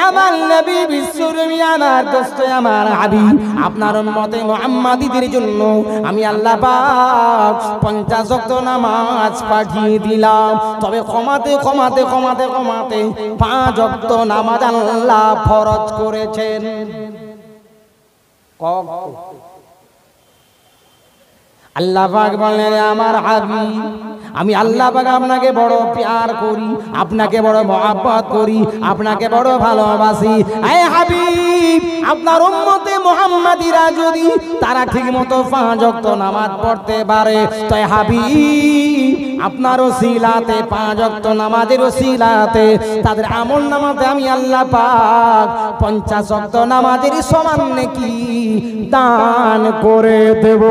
আমার নবী বিশ্বনবী আমার দোস্ত আমার হাবিব আপনার উম্মতে মুহাম্মাদীদের জন্য আমি আল্লাহ পাক 50 ওয়াক্ত নামাজ পাঠিয়ে দিলাম। তবে কমাতে 5 ওয়াক্ত নামাজ আল্লাহ ফরজ করেছেন। আল্লাহ পাক বলেন আমার হাবিব আমি আল্লাহ পাক আপনাকে বড় প্যার করি, আপনাকে বড় মহব্বত করি, আপনাকে বড় ভালোবাসি। এই হাবিব আপনার উম্মতে মুহাম্মাদীরা যদি তারা ঠিকমতো 5 ওয়াক্ত নামাজ পড়তে পারে তো হাবিব আপনার ওসিলাতে 5 ওয়াক্ত নামাজের ওসিলাতে তাদের আমল নামাতে আমি আল্লাহ পাক 50 ওয়াক্ত নামাজের সমান নেকি দান করে দেব।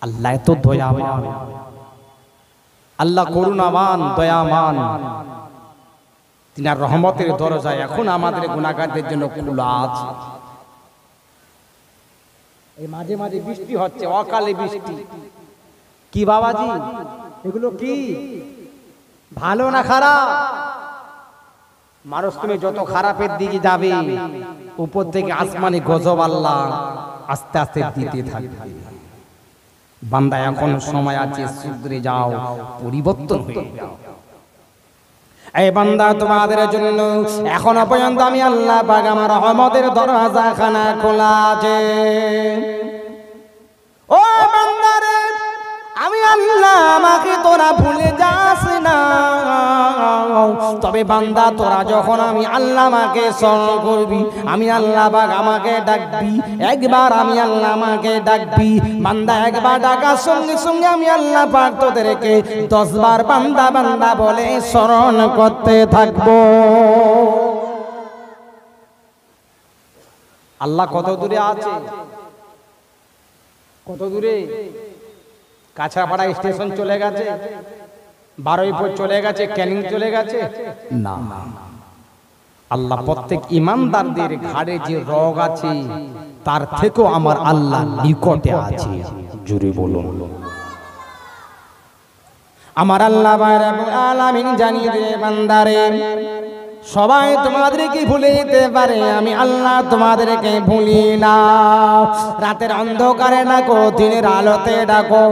আল্লাহ এত দয়াবান, আল্লাহ করুণাবান, দয়াবান। তিনার রহমতের দরজা এখন আমাদের গুনাহগারদের জন্য খোলা আছে। এই মাঝে মাঝে বৃষ্টি হচ্ছে, অকালে বৃষ্টি। কি বাবাজি এগুলো কি ভালো না খারাপ? মানুষ তুমি যত খারাপের দিকে যাবে উপর থেকে আসমানি গজব আল্লাহ আস্তে আস্তে দিতে থাকবে। বান্দা এখন সময় আছে, শুধরে যাও, পরিবর্তন হয়ে যাও। এই বান্দা তোমাদের জন্য এখনো পর্যন্ত আমি আল্লাহ পাক আমার রহমতের দরজা খানা খোলা আছে। ও বান্দারে আমি আল্লাহ আমাকে তোরা ভুলে যাস না। তবে বান্দা তোরা যখন আমি আল্লাহ আমাকে স্মরণ করবি, আমি আল্লাহ পাক আমাকে ডাকবি, একবার আমি আল্লাহ আমাকে ডাকবি। বান্দা একবার ডাকার সঙ্গে সঙ্গে আমি আল্লাহ পাক তোদেরকে 10 বার বান্দা বান্দা বলে স্মরণ করতে থাকবো। আল্লাহ কত দূরে আছে? কত দূরে? কাছাপাড়া স্টেশন চলে গেছে, বারুইপুর চলে গেছে, ক্যানিং চলে গেছে না। আল্লাহ প্রত্যেক ইমানদারদের ঘাড়ে যে রোগ আছে তার থেকেও আমার আল্লাহ নিকটে আছে। জোরে বলুন আমার আল্লাহ রাব্বুল আলামিন জানিয়ে দে বান্দারে সবাই তোমাদেরকে ভুলে যেতে পারে, আমি আল্লাহ তোমাদেরকে ভুলি না। রাতের অন্ধকারে ডাকো, দিনের আলোতে ডাকো,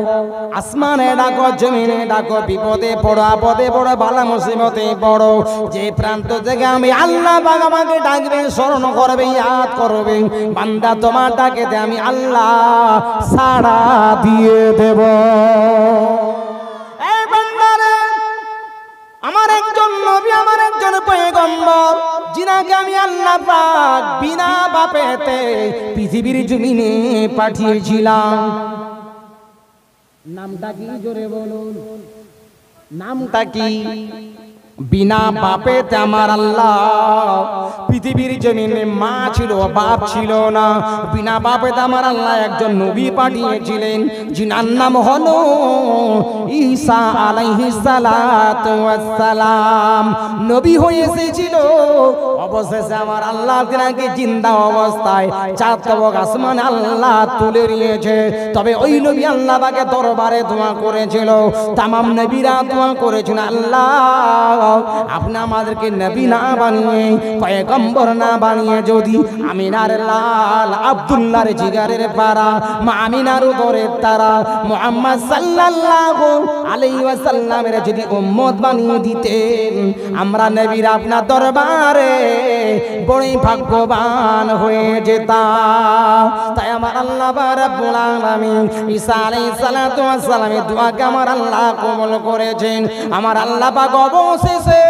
আসমানে ডাকো, জমিনে ডাকো, বিপদে পড়ো, আপদে পড়ো, বালা মুসিবতে পড়ো, যে প্রান্ত থেকে আমি আল্লাহ পাক আমাকে ডাকবে, স্মরণ করবে, ইয়াদ করবে, বান্দা তোমার ডাকেতে আমি আল্লাহ সাড়া দিয়ে দেব। আমার একজন নবী, আমার একজন পয়গম্বর, যিনাকে আমি আল্লাহ পাক বিনা বাপেতে পৃথিবীর জমিনে পাঠিয়েছিলাম। নামটা কি? জোরে বলুন নামটা কি? বিনা বাপেতে আমার আল্লাহ পৃথিবীর জমিনে মা ছিল, বাপ ছিল না। বিনা বাপেতে আমার আল্লাহ একজন নবী পাঠিয়েছিলেন, যিনার নাম হলো ঈসা আলাইহিস সালাতু ওয়াস সালাম। নবী হয়ে এসেছিল, অবশেষে আমার আল্লাহ তিনাকে জিন্দা অবস্থায় 4 তবক আসমান আল্লাহ তুলে নিয়েছে। তবে ওই নবী আল্লাহ পাকের দরবারে দোয়া করেছিল, তামাম নবীরা দোয়া করেছেন, আল্লাহ আপনি আমাদেরকে নবী না বানিয়ে, পয়গম্বর না বানিয়ে যদি আমিনার লাল, আব্দুল্লাহর জিগারের পারা, মা আমিনার উদরের তারা মুহাম্মদ সাল্লাল্লাহু আলাইহি ওয়াসাল্লামের যদি উম্মত বানিয়ে দিতেন, আমরা নবীরা আপনার দরবারে বড়ই ভাগ্যবান হয়ে যেতাম। তাই আমার আল্লাহ রাব্বুল আলামিন ঈসা আলাইহিস সালাতু ওয়াস সালামের দোয়াকে আমার আল্লাহ কবুল করেছেন। আমার আল্লাহ পাক অবশেষে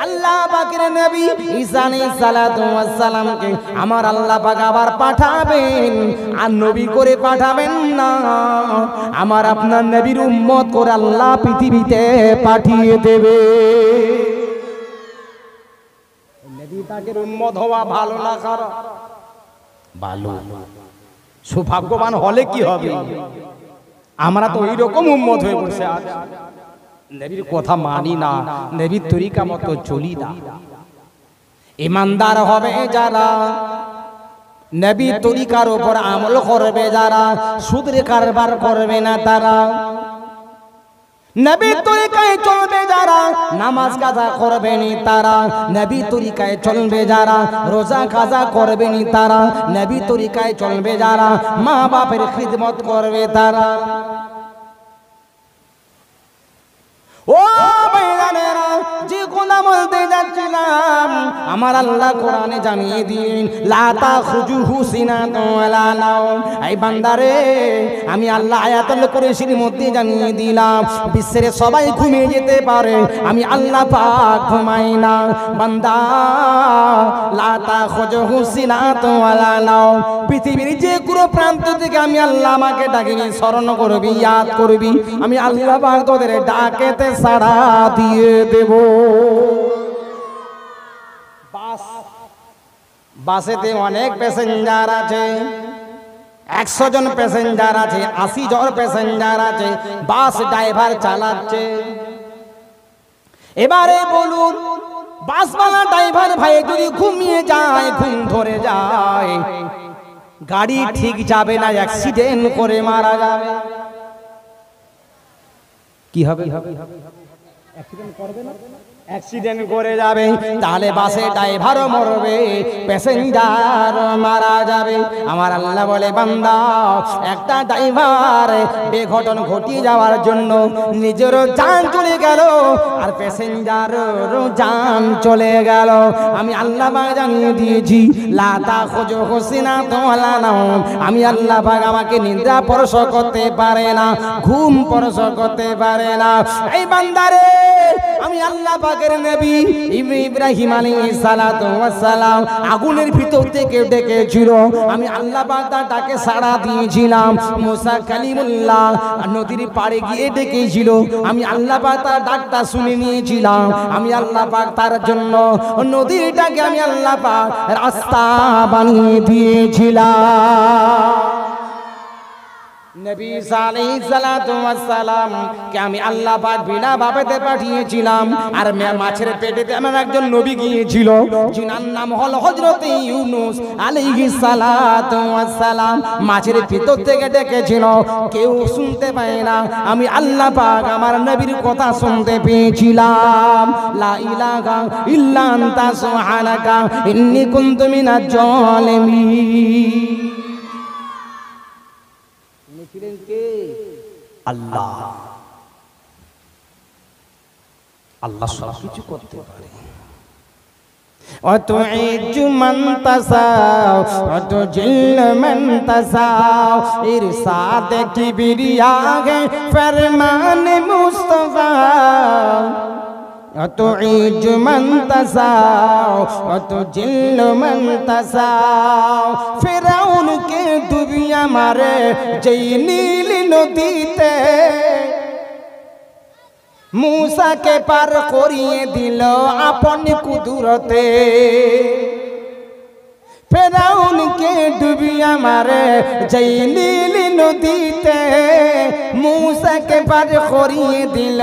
আল্লাহ পাকের নবী ঈসা আলাইহিস সালাতু ওয়াস সালামকে আমার আল্লাহ পাক আবার পাঠাবেন, আর নবী করে পাঠাবেন না, আমার আপনার নবীর উম্মত করে আল্লাহ পৃথিবীতে পাঠিয়ে দেবে। নবী পাকের উম্মত হওয়া ভালো না খারাপ? ভালো। সৌভাগ্যবান হলে কি হবে? আমরা তো ওই রকম উম্মত হয়ে বসে আছি, নবীর কথা মানি না, নবীর তরিকা মতো চলি না। ইমানদার হবে যারা, নবীর তরিকার উপর আমল করবে যারা, সুদের কারবার করবে না তারা, নবী তরিকায় চলবে যারা, নামাজ কাজা করবেনি তারা। নবী তরিকায় চলবে যারা, রোজা কাজা করবেনি তারা। নবী তরিকায় চলবে যারা, মা বাপের খিদমত করবে তারা। ও ভাইজানেরা, যে কথা বলতে যাচ্ছিলাম, আমার আল্লাহ কোরআনে জানিয়ে দিন, লা তাখুজুহু সিনাতুন ওয়ালা নাওম। এই বান্দারে, আমি আল্লাহ আয়াতুল কুরসির মধ্যে জানিয়ে দিলাম, বিশ্বের সবাই ঘুমিয়ে যেতে পারে, আমি আল্লাহ পাক ঘুমাই না। বান্দা, লা তাখুজুহু সিনাতুন ওয়ালা নাওম। পৃথিবীর যে কোনো প্রান্ত থেকে আমি আল্লাহ আমাকে ডাকিনি, স্মরণ করবি, ইয়াদ করবি, আমি আল্লাহ পাক তোদের ডাকেতে সাড়া দিয়ে দেব। বাসেতে অনেক প্যাসেঞ্জার আছে, 100 জন প্যাসেঞ্জার আছে, 80 জন প্যাসেঞ্জার আছে, বাস ড্রাইভার চালাচ্ছে। এবারে বলুন, বাসওয়ালা ড্রাইভার ভাই যদি ঘুমিয়ে যায়, ঘুম ধরে যায়, গাড়ি ঠিক যাবে না, অ্যাক্সিডেন্ট করে মারা যাবে। কি হবে? অ্যাক্সিডেন্ট করবে না? অ্যাক্সিডেন্ট করে যাবে, তাহলে বাসে ড্রাইভারও মরবে, প্যাসেঞ্জার মারা যাবে। আমার আল্লাহ বলে, বান্দা, একটা ড্রাইভার বেঘটন ঘটিয়ে যাওয়ার জন্য নিজেরও জান চলে গেল, আর প্যাসেঞ্জারেরও জান চলে গেল। আমি আল্লাহ পাক জানিয়ে দিয়েছি, লা তাখুজুহু সিনাতুন ওয়ালা নাওম। আমি আল্লাহ পাক আমাকে নিদ্রা স্পর্শ করতে পারে না, ঘুম স্পর্শ করতে পারে না। এই বান্দারে, আমি আল্লাহ পাকের নবী ইব্রাহিম আলাইহিস সালাতু ওয়াস সালাম আগুনের ভিতর থেকে ডেকেছিল, আমি আল্লাহ পাক তার ডাকে সাড়া দিয়েছিলাম। মুসা কালিমুল্লাহ নদীর পাড়ে গিয়ে ডেকেছিল, আমি আল্লাহ পাক তার ডাকটা শুনে নিয়েছিলাম। আমি আল্লাহ পাক তার জন্য নদীটাকে আমি আল্লাহ পাক রাস্তা বানিয়ে দিয়েছিলাম। নবী আলাইহিস সালাতু ওয়াস সালাম কে আমি আল্লাহ পাক বিনা বাপেতে পাঠিয়েছিলাম। আর মাছের পেটেতে আমার একজন নবী গিয়েছিল, যার নাম হলো হযরত ইউনূস আলাইহিস সালাতু ওয়াস সালাম। মাছের ভিতর থেকে ডেকেছিল, কেউ শুনতে পায় না, আমি আল্লাহ পাক আমার নবীর কথা শুনতে পেয়েছিলাম। লা ইলাহা ইল্লা আনতা সুবহানাকা ইন্নী কুনতু মিনাজ জালিমিন। আল্লাহ, আল্লাহ সব কিছু করতে পারে। وتعز من تشاء وتذل من تشاء ارشاد किबरिया है फरमान मुस्तफा وتعز من تشاء وتذل من تشاء ফিরাউন কে ডুবিয়া মারে যেই নীল নদীতে मूसा के पार करिए दिल अपन कुदरते फिरौन के डुबिया मारे जई नील नदीते मूसा के पार करिए दिल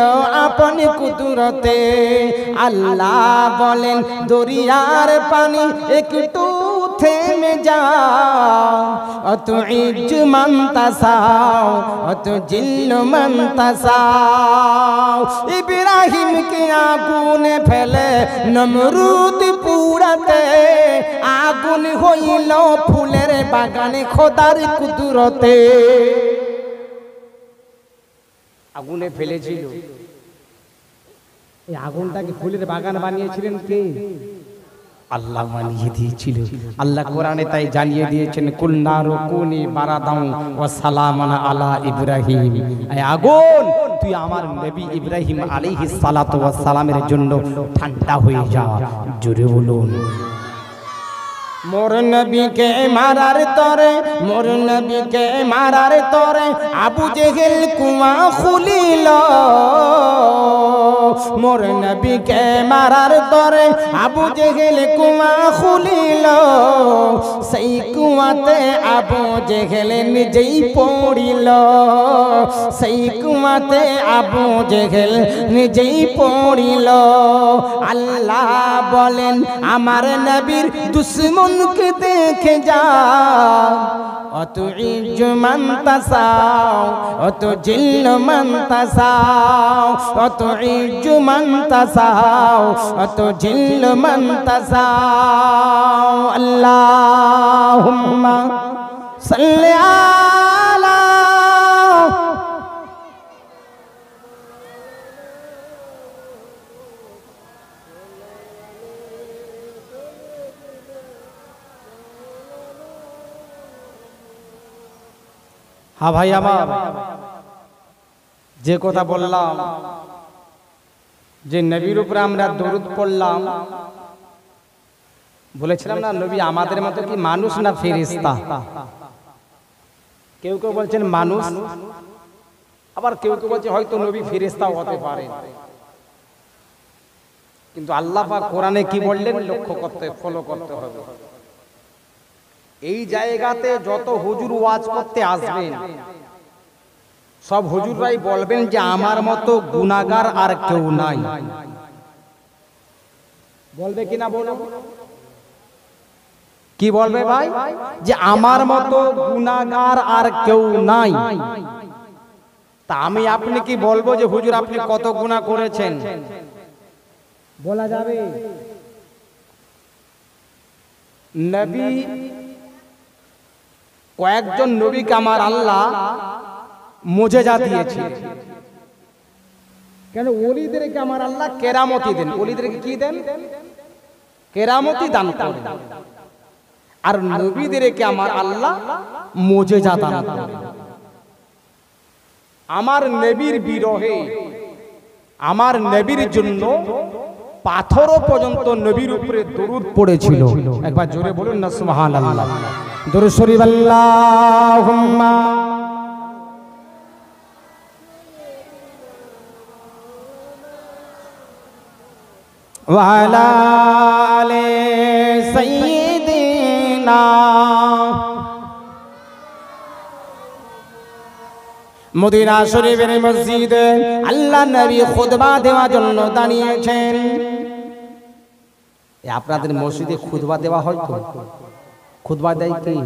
अपन कुदरते अल्लाह बोलेन दरियार पानी एकटू থেমে যাও অতুইজ মান তাসাও অতুজিল্লু মান তাসাও ইব্রাহিমকে আগুনে ফেলে নমরুদ পুরাতে আগুন হইল ফুলের বাগানে খোদার কুদরতে আগুনে ফেলেছিল এই আগুনটাকে ফুলের বাগান বানিয়েছিলেন কে আল্লাহ বানিয়ে দিয়েছিল আল্লাহ কোরআনে তাই জানিয়ে দিয়েছেন কুল নারু কুনি বারাদাউ ওয়া সালামান আলা ইব্রাহিম এই আগুন তুই আমার নবী ইব্রাহিম আলাইহিস সালাতু ওয়াস সালামের জন্য ঠান্ডা হয়ে যা জোরে বলুন मोर नबी के मारार तोरे मोर नबी के मारार तोरे आबू जहल कुआं खुलिल মোর নবীকে মারার তরে আবু জেহেল কুয়া খুলিল, সেই কুয়াতে আবু জেহেল নিজেই পড়িল, সেই কুয়াতে আবু জেহেল নিজেই পড়িল। আল্লাহ বলেন আমার নবীর দুশ্মনকে দেখে যা, অত ইজ্জু মান তাসাও অত জিল্ল মান তাসাও, অত ইজ্জু মান তাসাও অত জিল্ল মান তাসাও। আল্লাহুম্মা সাল্লি আলা হ্যাঁ ভাই আমার যে কথা বললাম যে নবীর উপরে আমরা দরুদ পড়লাম, বলেছিলাম না নবী আমাদের মতো কি মানুষ না ফেরেশতা? কেউ কেউ বলছেন মানুষ, আবার কেউ কেউ বলছে হয়তো নবী ফেরেশতাও হতে পারে। কিন্তু আল্লাহ পাক কোরআনে কি বললেন লক্ষ্য করতে, ফলো করতে হবে। এই জায়গাতে যত হুজুর ওয়াজ করতে আসবেন সব হুজুররাই বলবেন যে আমার মতো গুনাহগার আর কেউ নাই। বলবে কিনা বলো? কি বলবে ভাই? যে আমার মতো গুনাহগার আর কেউ নাই। তা আমি আপনি কি বলবো যে হুজুর আপনি কত গুনাহ করেছেন? বলা যাবে? নবী কয়েকজন নবীকে আমার আল্লাহ মুজিজা দিয়েছে। কেন? ওলিদেরকে আমার আল্লাহ কেরামতি দেন। ওলিদেরকে কি দেন? কেরামতি দান করেন। আর নবীদেরকে আমার আল্লাহ মুজিজা দান করেন। আমার নবীর বিরহে, আমার নবীর জন্য পাথরও পর্যন্ত নবীর উপরে দরুদ পড়েছিল। একবার জোরে বলুন না সুবহানাল্লাহ। দরুদ শরীফ আল্লাহুম্মা ওয়া আলা আলি সাইয়্যিদিনা। মদিনা শরীফের মসজিদে আল্লাহ নবী খুতবা দেওয়ার জন্য দাঁড়িয়েছেন। আপনাদের মসজিদে খুতবা দেওয়া হয় তো? খুতবা দেয় কি?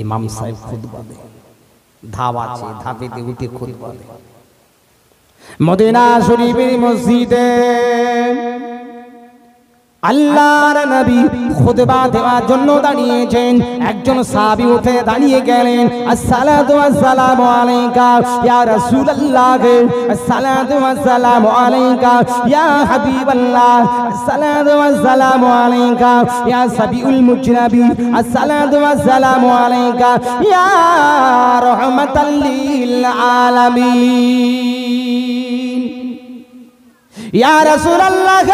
ইমাম সাহেব খুতবা দেয়, ধাপ আছে, ধাপেতে উঠে খুতবা দেয়। মদিনা শরীফের মসজিদে আল্লাহর নবী খুতবা দেওয়ার জন্য দাঁড়িয়েছেন। একজন সাহাবী উঠে দাঁড়িয়ে গেলেন, আসসালাতু ওয়াসসালামু আলাইকা ইয়া রাসূলুল্লাহ, আসসালাতু ওয়াসসালামু আলাইকা ইয়া হাবিবাল্লাহ, আসসালাতু ওয়াসসালামু আলাইকা ইয়া সাবিউল মুজনাবি, আসসালাতু ওয়াসসালামু আলাইকা ইয়া রাহমাতাল লিল আলামিন। ইয়া রাসূলুল্লাহ,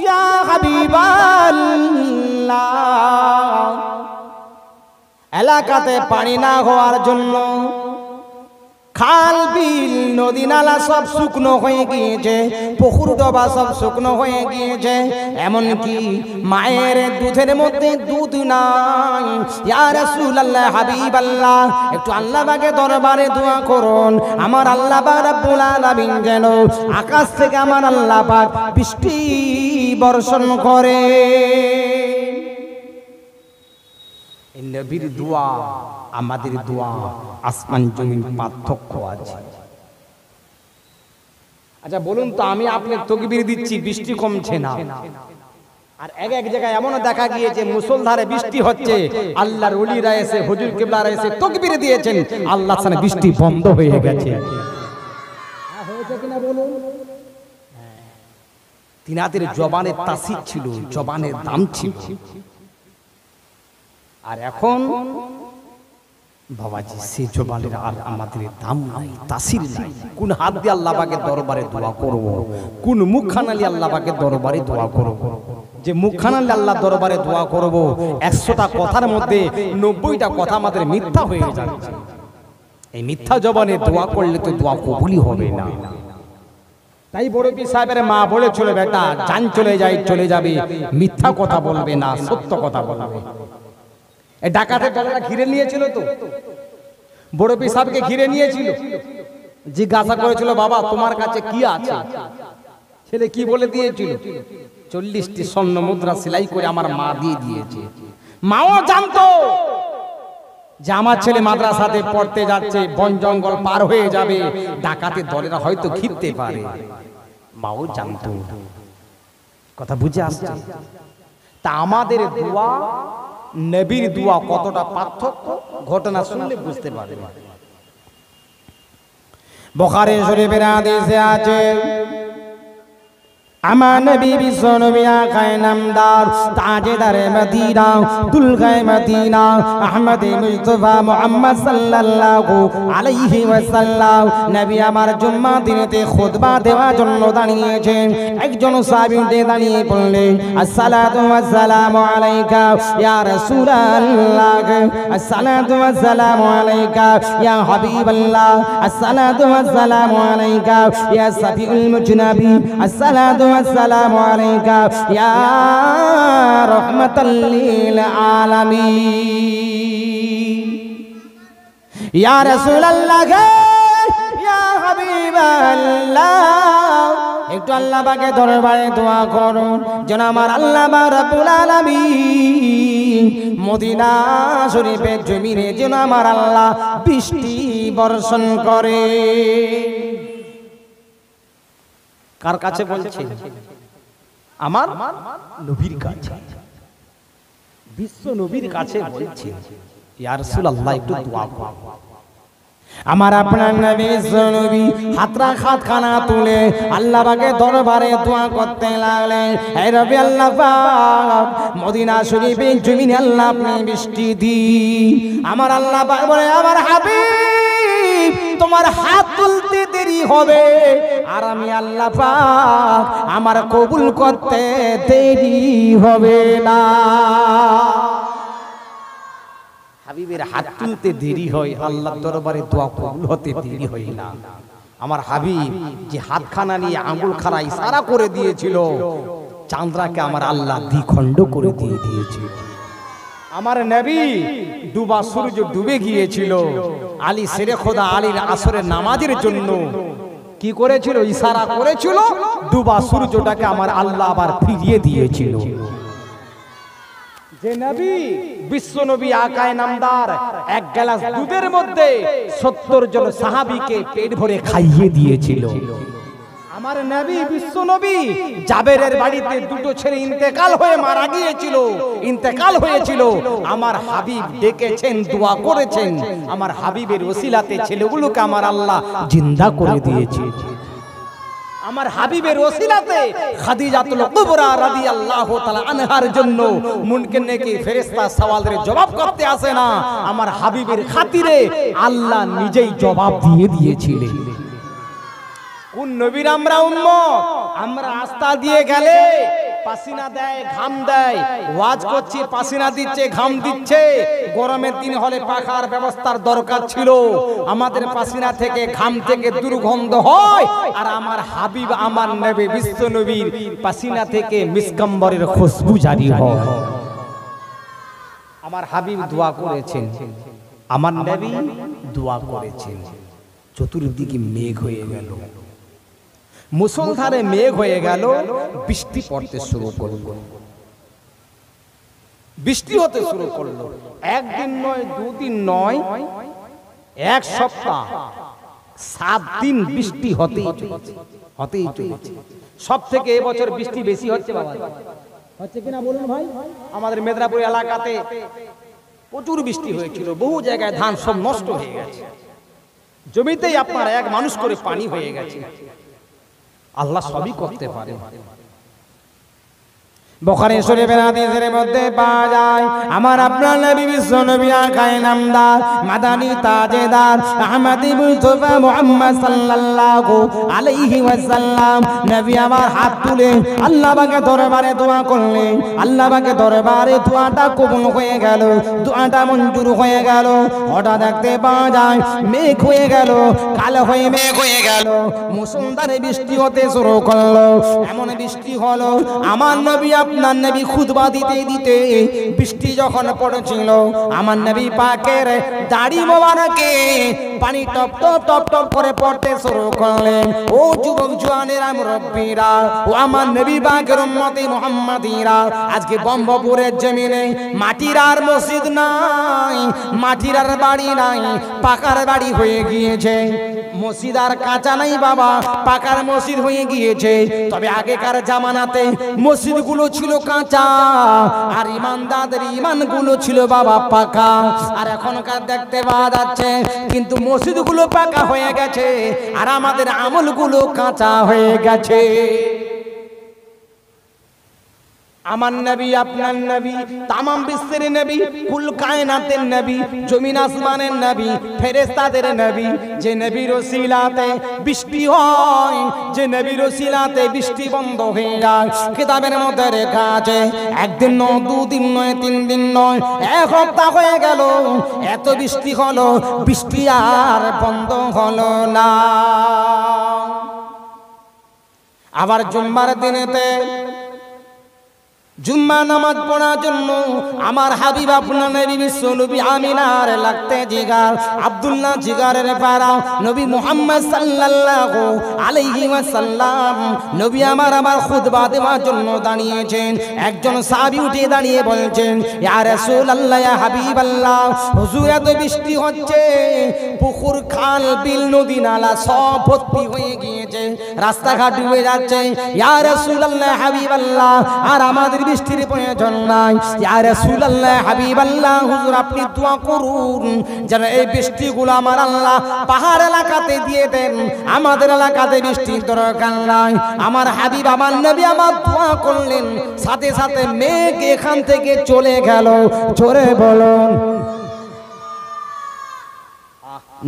ইয়া হাবিবাল্লাহ, এলাকাতে পানি না হওয়ার জন্য খাল বিল নদী নালা সব শুকনো হয়ে গিয়েছে, পুকুর ডোবা সব শুকনো হয়ে গিয়েছে, এমনকি মায়ের দুধের মধ্যে দুধ নাই। ইয়া রাসূলুল্লাহ, হাবিবাল্লাহ, একটু আল্লাহ পাকের দরবারে দোয়া করুন, আমার আল্লাহ পাক রব্বুল আলামিন যেন আকাশ থেকে আমার আল্লাহ পাক বৃষ্টি বর্ষণ করে। নবীর দোয়া আমাদের দোয়া, আসমান জমিন পার্থক্য আছে। আচ্ছা বলুন তো, আমি আপনি তাকবীর দিচ্ছি, বৃষ্টি কমছে না, আর এক এক জায়গায় এমনও দেখা গিয়েছে মুষলধারে বৃষ্টি হচ্ছে, আল্লাহর ওলিরা এসে হুজুর কিবলারা এসে তাকবীর দিয়েছেন, আল্লাহর সামনে বৃষ্টি বন্ধ হয়ে গেছে। হয়েছে কিনা বলুন? তিনাদের জবানের তাসির ছিল, জবানের দাম ছিল। আর এখন বাবাজি সে জবানের আর আমাদের দাম নাই, তাসির নাই। কোন হাত দিয়ে আল্লাহ পাকের দরবারে দোয়া করব, কোন মুখখানা নিয়ে আল্লাহ পাকের দরবারে দোয়া করব? যে মুখখানা নিয়ে আল্লাহ দরবারে দোয়া করব, 100টা কথার মধ্যে 90টা কথা আমাদের মিথ্যা হয়ে যাচ্ছে। এই মিথ্যা জবানে দোয়া করলে তো দোয়া কবুলই হবে না। তাই বড় পীর সাহেবের মা বলেছিল, বেটা জান চলে যাবে, মিথ্যা কথা বলবে না, সত্য কথা বলবে। এই ডাকাতের দলটা ঘিরে নিয়েছিল তো, বড় পীর সাহেবকে ঘিরে নিয়েছিল, জিজ্ঞাসা করেছিল, বাবা তোমার কাছে কি আছে? ছেলে কি বলে দিয়েছিল? 40টি স্বর্ণ মুদ্রা সেলাই করে আমার মা দিয়ে দিয়েছে। মাও জানতো যে আমার ছেলে মাদ্রাসাতে পড়তে যাচ্ছে, বন জঙ্গল পার হয়ে যাবে, ডাকাতের দলেরা হয়তো ক্ষিপ্তে পারে, মাও জানতো। কথা বুঝে আসছে? তা আমাদের দোয়া নবীর দোয়া কতটা পার্থক্য ঘটনা শুনলে বুঝতে পারবে। বুখারী শরীফের হাদিসে আছে, আমার নবী বিশ্ব নবী আকায়ে নামদার তাজেদারে মদিনা দুলগায়ে মদিনা আহমদে মুস্তাফা মুহাম্মদ সাল্লাল্লাহু আলাইহি ওয়াসাল্লাম নবী আমার জুম্মা দিনেতে খুতবা দেওয়ার জন্য দাঁড়িয়েছেন। একজন সাহাবী উঠে দাঁড়িয়ে বললেন, আসসালাতু ওয়াসসালামু আলাইকা ইয়া রাসূলুল্লাহ, আসসালাতু ওয়াসসালামু আলাইকা ইয়া হাবিবাল্লাহ, আসসালাতু ওয়াসসালামু আলাইকা ইয়া সাফিউল মুজনাবি, আসসালাতু আসসালামু আলাইকা ইয়া রাহমাতাল লিল আলামিন, ইয়া রাসূলুল্লাহ, ইয়া হাবিবাল্লাহ। একটু আল্লাহ পাকের দরবারে দোয়া করুন যেন আমার আল্লাহ রাব্বুল আলামিন মদিনা শরীফের জমিনে যেন আমার আল্লাহ বৃষ্টি বর্ষণ করে। কার কাছে বলছে? আমার নবীর কাছে, বিশ্ব নবীর কাছে বলছে, ইয়া রাসূলুল্লাহ একটু দোয়া করুন। আমার আপনার নবী বিশ্ব নবী হাতখানা তুলে আল্লাহ পাকের দরবারে দোয়া করতে লাগলেন, হে রব্বি আল্লাহ পাক মদিনা শরীফের জমিনে আল্লাহ আপনি বৃষ্টি দিন। আমার আল্লাহ পাক বলে, আমার হাবিব তোমার হাত তুলতে দেরি হবে, আর আমি আল্লাহ পাক আমার কবুল করতে দেরি হবে না। হাবিবের হাত তুলতে দেরি হয়, আল্লাহর দরবারে দোয়া কবুল হতে দেরি হয় না। আমার হাবিব যে হাতখানা নিয়ে আঙ্গুলখানা ইশারা করে দিয়েছিল, চাঁদরাকে আমার আল্লাহ দ্বিখণ্ড করে দিয়ে দিয়েছিল। আমার নবী ডুবা সূর্য ডুবে গিয়েছিল, আলী শেরে খোদা আলীর আসরের নামাজের জন্য কি করেছিল? ইশারা করেছিল, ডুবা সূর্যটাকে আমার আল্লাহ আবার ফিরিয়ে দিয়েছিল। যে নবী বিশ্ব নবী আকায়ে নামদার এক গ্লাস দুধের মধ্যে 70 জন সাহাবীকে পেট ভরে খাইয়ে দিয়েছিল। আমার নবী বিশ্ব নবী জাবেরের বাড়িতে দুটো ছেলে ইন্তেকাল হয়ে মারা গিয়েছিল, ইন্তেকাল হয়েছিল। আমার হাবিব ডেকেছেন, দোয়া করেছেন, আমার হাবিবের ওসিলাতে ছেলেগুলোকে আমার আল্লাহ জিন্দা করে দিয়েছে। আমার হাবিবের ওসিলাতে খাদিজাতুল কুবরা রাদিয়াল্লাহু তাআলা আনহার জন্য মুনকির নেকির ফেরেশতা সওয়ালের জবাব করতে আসে না, আমার হাবিবের খাতিরে আল্লাহ নিজেই জবাব দিয়ে দিয়েছিলেন। কোন নবীর আমরা উম্মত? আমরা আস্থা দিয়ে গেলে পাসিনা দেয়, ঘাম দেয়, ওয়াজ করছে পাসিনা দিচ্ছে, ঘাম দিচ্ছে। গরমের দিন হলে পাখার ব্যবস্থার দরকার ছিল, আমাদের পাসিনা থেকে ঘাম থেকে দুর্গন্ধ হয়, আর আমার হাবিব আমার নবী বিশ্ব নবীর পাসিনা থেকে মিসকম্বরের খুশবু জারি হয়। আমার হাবিব দোয়া করেছেন, আমার নবী দোয়া করেছেন। চতুর্দিকে মেঘ হয়ে গেল, মুষলধারে মেঘ হয়ে গেল, বৃষ্টি পড়তে শুরু করলো, বৃষ্টি হতে শুরু করলো। একদিন নয়, দুদিন নয়, এক সপ্তাহ, 7 দিন বৃষ্টি হতেই চলেছে। সব থেকে এবছর বৃষ্টি বেশি হচ্ছে বাবা, হচ্ছে কিনা বলুন ভাই? আমাদের মেদিনীপুর এলাকাতে প্রচুর বৃষ্টি হয়েছিল, বহু জায়গায় ধান সব নষ্ট হয়ে গেছে, জমিতেই আপনার এক মানুষ করে পানি হয়ে গেছে। আল্লাহ সবই করতে পারে। বুখারী শরীফের হাদিসের মধ্যে পাওয়া যায় আমার আপনার নবী বিশ্ব নবী আকায়ে নামদার মাদানী তাজেদার আহমদী মুস্তাফা মুহাম্মদ সাল্লাল্লাহু আলাইহি ওয়াসাল্লাম নবী আমার হাত তুলে আল্লাহ পাকের দরবারে দোয়া করলেন। আল্লাহ পাকের দরবারে দোয়াটা কবুল হয়ে গেল, দোয়াটা মঞ্জুর হয়ে গেল। হঠাৎ দেখতে পাওয়া যায় মেঘ হয়ে গেল, কালো হয়ে মেঘ হয়ে গেল, মুষলধারে বৃষ্টি হতে শুরু করলো। এমন বৃষ্টি হলো আমার নবী আপনার নবী খুতবা দিতে দিতে বৃষ্টি যখন পড়ছিল আমার নবী পাকের দাড়ি মোবারকে পানি টপ টপ টপ টপ করে পড়তে শুরু করলেন। ও যুবক জওয়ানেরা মুরব্বীরা ও আমার নবী পাকের উম্মতি মুহাম্মাদিরা, আজকে ব্রহ্মপুরের জমিনে মাটির আর মসজিদ নাই, মাটির আর বাড়ি নাই, পাকার বাড়ি হয়ে গিয়েছে। মসজিদ আর কাঁচা নাই বাবা, পাকার মসজিদ হয়ে গিয়েছে। তবে আগেকার জামানাতে মসজিদগুলো ছিল কাঁচা আর ইমানদারদের ইমানগুলো ছিল বাবা পাকা। আর এখনকার দেখতে পাওয়া যাচ্ছে কিন্তু মসজিদগুলো পাকা হয়ে গেছে আর আমাদের আমলগুলো কাঁচা হয়ে গেছে। আমার নবী আপনার নবী তামাম বিশ্বের নবী, কুল কায়নাতের নবী, জমিন আসমানের নবী, ফেরেশতাদের নবী, যে নবীর ওসিলাতে বৃষ্টি হয়, যে নবীর ওসিলাতে বৃষ্টি বন্ধ হয়ে যায়। কিতাবের মধ্যে লেখা আছে একদিন নয়, দুদিন নয়, 3 দিন নয়, 1 সপ্তাহ হয়ে গেল, এত বৃষ্টি হলো, বৃষ্টি আর বন্ধ হলো না। আবার জুম্মার দিনেতে জুম্মা নামাজ পড়ার জন্য আমার হাবিব আপনার নবী বিশ্ব নবী আমিনার লাগতে জিগার আব্দুল্লাহ জিগারের পাড়া নবী মুহাম্মদ সাল্লাল্লাহু আলাইহি ওয়াসাল্লাম নবী আমার খুতবা দেওয়ার জন্য দাঁড়িয়েছেন। একজন সাহাবী উঠে দাঁড়িয়ে বলছেন, ইয়া রাসূলুল্লাহ, ইয়া হাবিবাল্লাহ, হুজুর এত বৃষ্টি হচ্ছে, পুকুর খাল বিল নদী নালা সব ভর্তি হয়ে গিয়েছে, রাস্তাঘাট ডুবে যাচ্ছে। ইয়া রাসূলুল্লাহ, হাবিবাল্লাহ, আর আমাদের বৃষ্টির প্রয়োজন নাই। ইয়া রাসূলুল্লাহ, হাবিবাল্লাহ, হুজুর আপনি দোয়া করুন যেন এই বৃষ্টিগুলো আমার আল্লাহ পাহাড় এলাকাতে দিয়ে দেন, আমাদের এলাকাতে বৃষ্টির দরকার নাই। আমার হাবিব আমার নবী আমার দোয়া করলেন, সাথে সাথে মেঘ এখান থেকে চলে গেল। জোরে বলুন,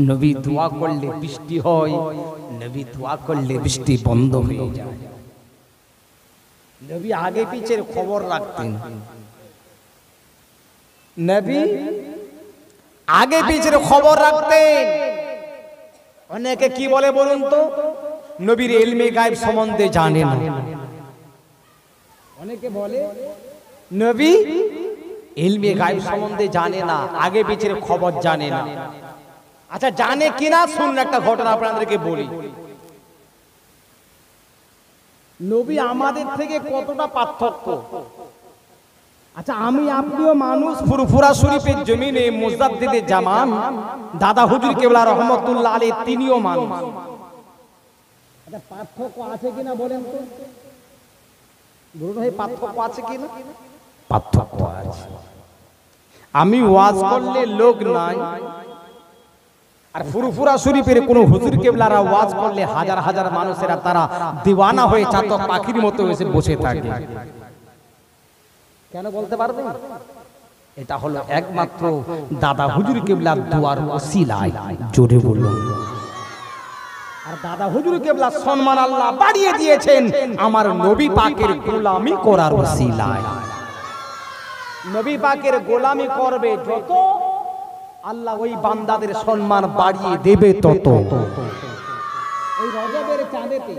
নবী দোয়া করলে বৃষ্টি হয়, নবী দোয়া করলে বৃষ্টি বন্ধ হয়ে যায়। নবী আগে পিছের খবর রাখতেন, নবী আগে পিছের খবর রাখতেন। অনেকে কি বলে বলুন তো, নবীর ইলমে গায়েব সম্বন্ধে জানে না। অনেকে বলে নবী ইলমে গায়েব সম্বন্ধে জানে না, আগে পিছের খবর জানে না। আচ্ছা জানে কিনা শুনুন, একটা ঘটনা আপনাদেরকে বলি। নবী আমাদের থেকে কতটা পার্থক্য। আচ্ছা আমি আপনিও মানুষ, ফুরফুরা শরীফের জমিনে মুজাদ্দিদে জামান দাদা হুজুর কেবলা রহমতুল্লাহ আলাইহি তিনিও মানুষ। আচ্ছা পার্থক্য আছে কিনা বলেন তো, বলুন ভাই পার্থক্য আছে কিনা? পার্থক্য আছে। আমি ওয়াজ করলে লোক নাই, আর ফুরফুরা শরীফের কোন হুজুর কেবলারা ওয়াজ করলে হাজার হাজার মানুষেরা তারা দিওয়ানা হয়ে চাতক পাখির মতো এসে বসে থাকে। কেন বলতে পারবেন? এটা হলো একমাত্র দাদা হুজুর কেবলার দুয়ার ওসিলায়। জোরে বলুন। আর দাদা হুজুর কেবলার সম্মান আল্লাহ বাড়িয়ে দিয়েছেন আমার নবী পাকের গোলামি করার ওসিলায়। নবী পাকের গোলামি করবে যত, আল্লাহ ওই বান্দাদের সম্মান বাড়িয়ে দেবে তত। এই রজবের চাঁদেতে,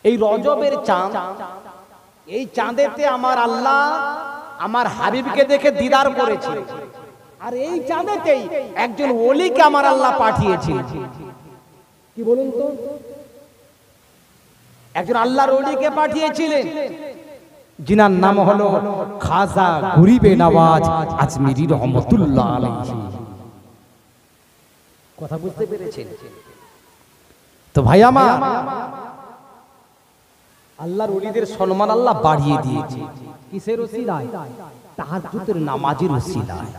এই রজবের চাঁদ, এই চাঁদেতে আমার আল্লাহ আমার হাবিবকে দেখে দিদার করেছে। আর এই চাঁদেতেই একজন ওলিকে আমার আল্লাহ পাঠিয়েছে। কি বলুন তো, একজন আল্লাহর ওলিকে পাঠিয়েছিলেন जिनार नाम हलो खाजा गरीबे नवाज आजमेरी रहमतुल्लाह आलैहि। কথা বুঝতে পেরেছেন তো ভাই আমার? আল্লাহর ওলিদের সম্মান আল্লাহ বাড়িয়ে দিয়েছে। কিসের ওসিলায়? তাহাজ্জুদের নামাজের ওসিলায়।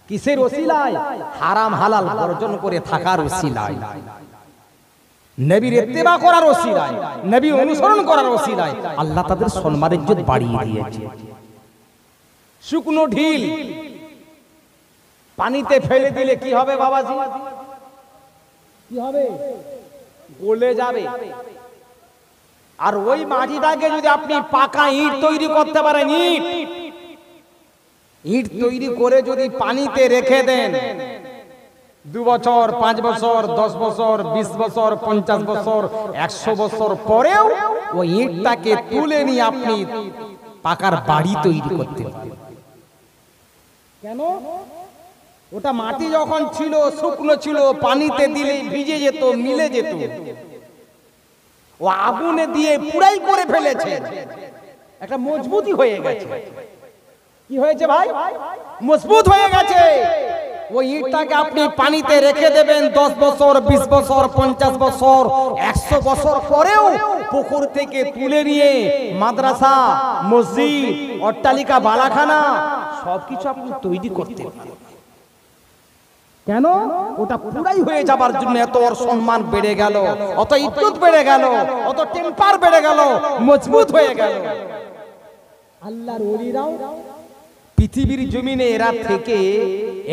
কিসের ওসিলায়? হারাম হালাল বর্জন করে থাকার ওসিলায়। নবীর ইত্তেবা করার ওসিলায়, নবী অনুসরণ করার ওসিলায় আল্লাহ তাদের সম্মান ইজ্জত বাড়িয়ে দিয়েছে। শুকনো ঢিল পানিতে ফেলে দিলে কি হবে বাবাজি? কি হবে? গলে যাবে। আর ওই মাটিটাকে যদি আপনি পাকা ইট তৈরি করতে পারেন, ইট তৈরি করে যদি পানিতে রেখে দেন 2 বছর, 5 বছর, 10 বছর, 20 বছর, 50 বছর, 100 বছর পরেও ওই ইটটাকে তুলে নিয়ে আপনি পাকার বাড়ি তৈরি করতে পারেন। কেন? ওটা মাটি যখন ছিল, শুকনো ছিল, পানিতে দিলে ভিজে যেত, মিলে যেত। ও আগুনে দিয়ে পুরাই করে ফেলেছে, একটা মজবুতি হয়ে গেছে। কি হয়েছে ভাই? মজবুত হয়ে গেছে। ওই ইটটাকে আপনি পানিতে রেখে দেবেন 10 বছর, 20 বছর, 50 বছর, 100 বছর পরেও পুকুর থেকে তুলে নিয়ে মাদ্রাসা, মসজিদ, অট্টালিকা, বালাখানা সবকিছু আপনি তৈরি করতে পারেন। কেন? ওটা পুরাই হয়ে যাবার জন্য এত ওর সম্মান বেড়ে গেল, অত ইজ্জত বেড়ে গেল, অত টেম্পার বেড়ে গেল, মজবুত হয়ে গেল। আল্লাহর ওলিরাও পৃথিবীর জমিনে এরা থেকে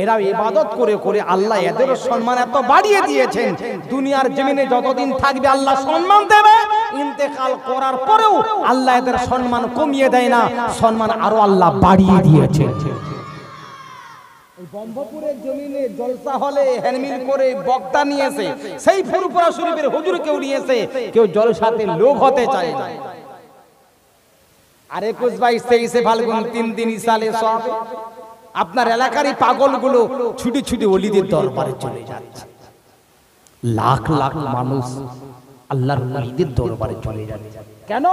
এরা ইবাদত করে করে আল্লাহ এদের সম্মান এত বাড়িয়ে দিয়েছেন। দুনিয়ার জমিনে যতদিন থাকবে আল্লাহ সম্মান দেবে, ইন্তেকাল করার পরেও আল্লাহ এদের সম্মান কমিয়ে দেয় না, সম্মান আরো আল্লাহ বাড়িয়ে দিয়েছেন। ব্রহ্মপুরের জমিনে জলসা হলে হ্যান্ডমিল করে বক্তা নিয়েছে, সেই ফুরফুরা শরীফের হুজুর কেউ নিয়েছে, কেউ জলসাতে লোক হতে চায় না। আর 21, 22, 23 ফাল্গুন 3 দিন ইসালে সব আপনার এলাকারই পাগলগুলো ছুটি ছুটি ওলিদের দরবারে চলে যাচ্ছে। লাখ লাখ মানুষ আল্লাহর ওলিদের দরবারে চলে যাচ্ছে। কেন?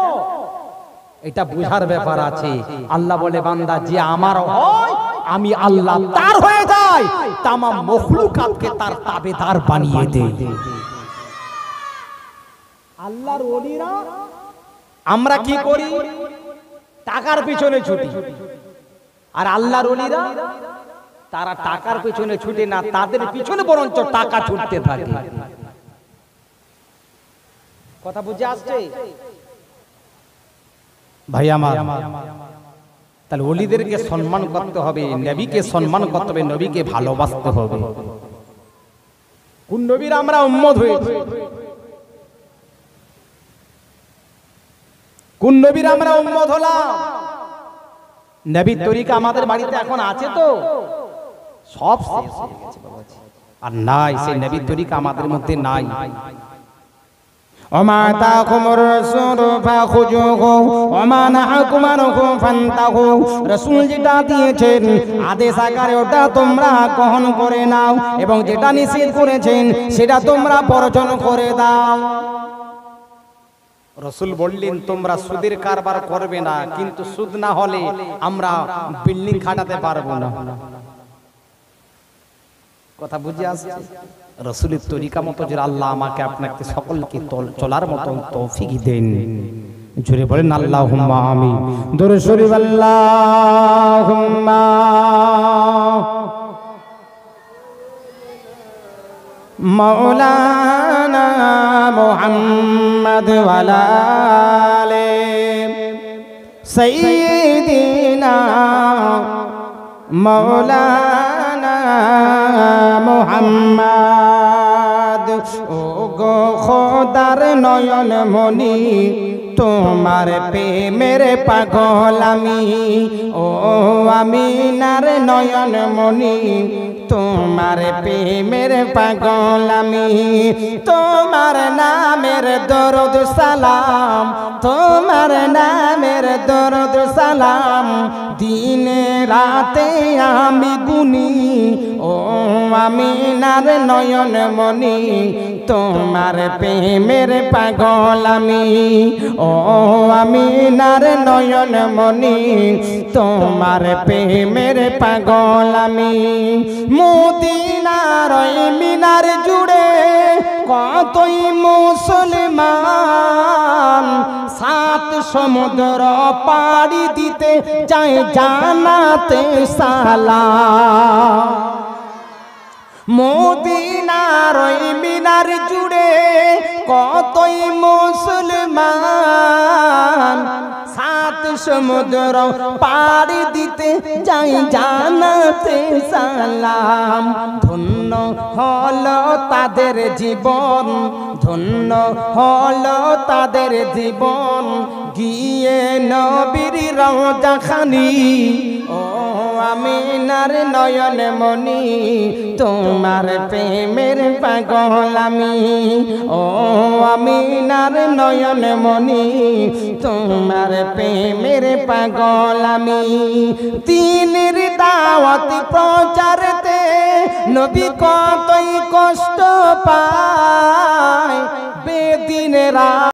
এটা বুঝার ব্যাপার আছে। আল্লাহ বলে, বান্দা যে আমার হয় আমি আল্লাহ তার হয়ে যাই, তামাম মখলুকাতকে তার তাবেদার বানিয়ে দেয়। আল্লাহর ওলিরা আমরা কি করি? টাকার পিছনে ছুটি। আর আল্লাহর ওলিরা তারা টাকার পিছনে ছুটে না, তাদের পিছনে বরঞ্চ টাকা ছুটতে থাকে। কথা বুঝে আসছে ভাই আমার? তাহলে ওলিদেরকে সম্মান করতে হবে, নবীকে সম্মান করতে হবে, নবীকে ভালোবাসতে হবে। কোন নবীর আমরা উম্মত হয়েছি? কোন নবীর আমরা উম্মত হলাম? নবীর তরিকা আমাদের বাড়িতে এখন আছে তো? সব শেষ হয়ে গেছে বাবাজি, আর নাই, সেই নবীর তরিকা আমাদের মধ্যে নাই। ওমা তাকুমুর রাসূলু ফাখুযুহু ওমা নাহাকুম আনহু ফান্তাহু। রাসূল যেটা দিয়েছেন আদেশ আকারে ওটা তোমরা গ্রহণ করে নাও, এবং যেটা নিষেধ করেছেন সেটা তোমরা বর্জন করে দাও। রাসূল বললেন, তোমরা সুদের কারবার করবে না, কিন্তু সুদ না হলে আমরা বিল্ডিং খাটাতে পারবো না। কথা বুঝে আসছে? রাসূলের তরিকা মতো যে আল্লাহ আমাকে আপনাকে সকলকে চলার মতো তৌফিক দেন। জোরে বলেন আল্লাহুম্মা আমিন। দরুদ শরীফ আল্লাহুম্মা মাওলানা মুহাম্মদ ওয়া আলা আলি সাইয়্যিদিনা মাওলানা মুহাম্মদ। ও গো খোদার নয়ন মনি, তোমার প্রেমের পাগল আমি। ও আমিনার নয়ন মনি, তোমার প্রেমের পাগল আমি। তোমার নামের দরুদ সালাম, তোমার নামের দরুদ সালাম দিনে রাতে আমি গুনি। ও আমিনার নয়ন মনি, তোমার প্রেমের পাগল আমি। ও আমিনার নয়ন মনি, তোমার প্রেমের পাগল আমি। মদিনার মিনার জুড়ে কতই মুসলমান, 7 সমুদ্র পাড়ি দিতে যায় জানাতে সালাম। মদিনার মিনার জুড়ে কতই মুসলমান সাত সমুদ্র পাড়ি দিতে যাই জানাতে সালাম। ধন্য হলো তাদের জীবন, ধন্য হলো তাদের জীবন, গিয়ে নবীর রওজা খানি। ও আমিনার নয়ন মনি, তোমার প্রেমের পাগল আমি। ও আমিনার নয়ন মনি, তোমার প্রেমের পাগল আমি। তিনের দাওয়াত প্রচারতে নবী কতই কষ্ট পায়, বেদিনেরা